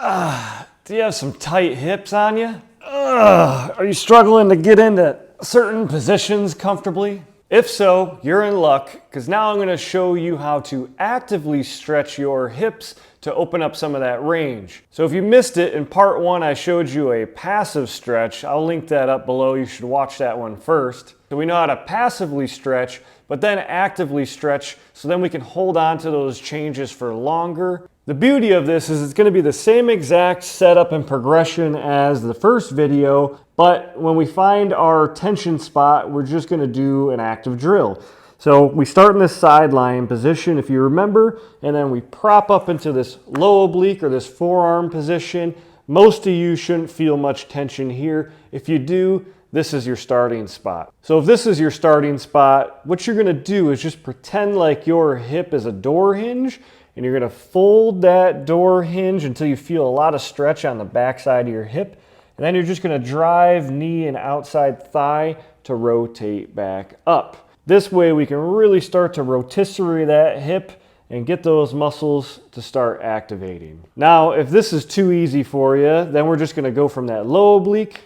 Do you have some tight hips on you? Are you struggling to get into certain positions comfortably? If so, you're in luck, because now I'm going to show you how to actively stretch your hips to open up some of that range. So if you missed it, in part one I showed you a passive stretch. I'll link that up below. You should watch that one first. So we know how to passively stretch, but then actively stretch, so then we can hold on to those changes for longer. The beauty of this is it's going to be the same exact setup and progression as the first video, but when we find our tension spot, we're just going to do an active drill. So we start in this side lying position, if you remember, and then we prop up into this low oblique or this forearm position. Most of you shouldn't feel much tension here. If you do, this is your starting spot. So if this is your starting spot, what you're going to do is just pretend like your hip is a door hinge, and you're going to fold that door hinge until you feel a lot of stretch on the backside of your hip. And then you're just going to drive knee and outside thigh to rotate back up. This way we can really start to rotisserie that hip and get those muscles to start activating. Now, if this is too easy for you, then we're just going to go from that low oblique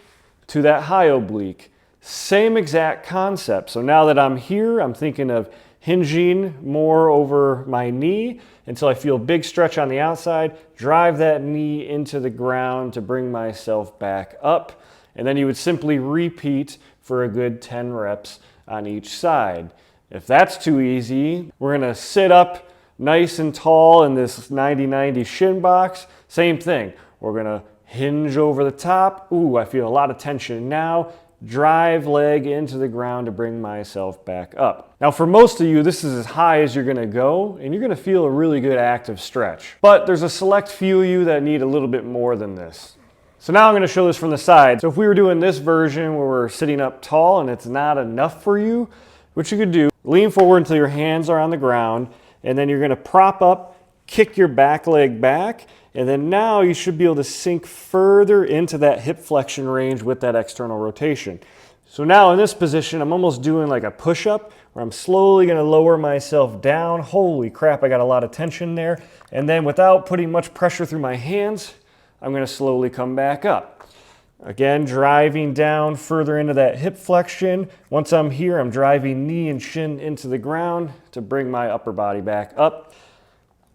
to that high oblique. Same exact concept. So now that I'm here, I'm thinking of hinging more over my knee until I feel a big stretch on the outside, drive that knee into the ground to bring myself back up, and then you would simply repeat for a good 10 reps on each side. If that's too easy, we're going to sit up nice and tall in this 90-90 shin box. Same thing. We're going to hinge over the top. Ooh, I feel a lot of tension now. Drive leg into the ground to bring myself back up. Now for most of you, this is as high as you're going to go, and you're going to feel a really good active stretch. But there's a select few of you that need a little bit more than this. So now I'm going to show this from the side. So if we were doing this version where we're sitting up tall and it's not enough for you, what you could do, lean forward until your hands are on the ground, and then you're going to prop up, kick your back leg back, and then now you should be able to sink further into that hip flexion range with that external rotation. So now in this position, I'm almost doing like a push-up where I'm slowly going to lower myself down. Holy crap, I got a lot of tension there. And then without putting much pressure through my hands, I'm going to slowly come back up. Again, driving down further into that hip flexion. Once I'm here, I'm driving knee and shin into the ground to bring my upper body back up.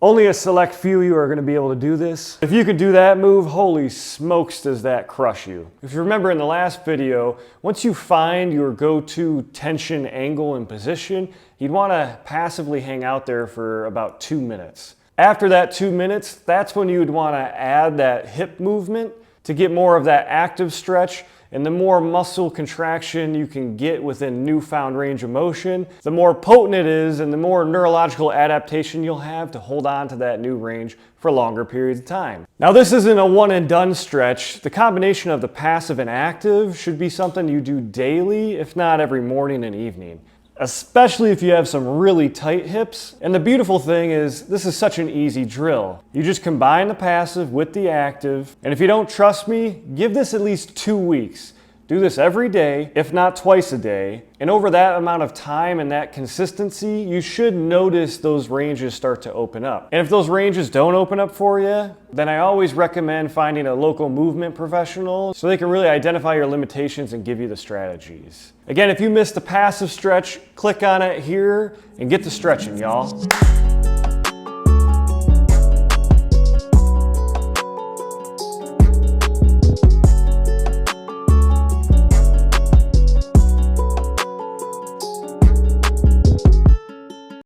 Only a select few of you are going to be able to do this. If you can do that move, holy smokes does that crush you. If you remember in the last video, once you find your go-to tension angle and position, you'd want to passively hang out there for about 2 minutes. After that 2 minutes, that's when you would want to add that hip movement to get more of that active stretch. And the more muscle contraction you can get within newfound range of motion, the more potent it is and the more neurological adaptation you'll have to hold on to that new range for longer periods of time. Now this isn't a one and done stretch. The combination of the passive and active should be something you do daily, if not every morning and evening, especially if you have some really tight hips. And the beautiful thing is this is such an easy drill. You just combine the passive with the active, and if you don't trust me, give this at least 2 weeks. Do this every day, if not twice a day, and over that amount of time and that consistency, you should notice those ranges start to open up. And if those ranges don't open up for you, then I always recommend finding a local movement professional so they can really identify your limitations and give you the strategies. Again, if you missed the passive stretch, click on it here and get to stretching, y'all.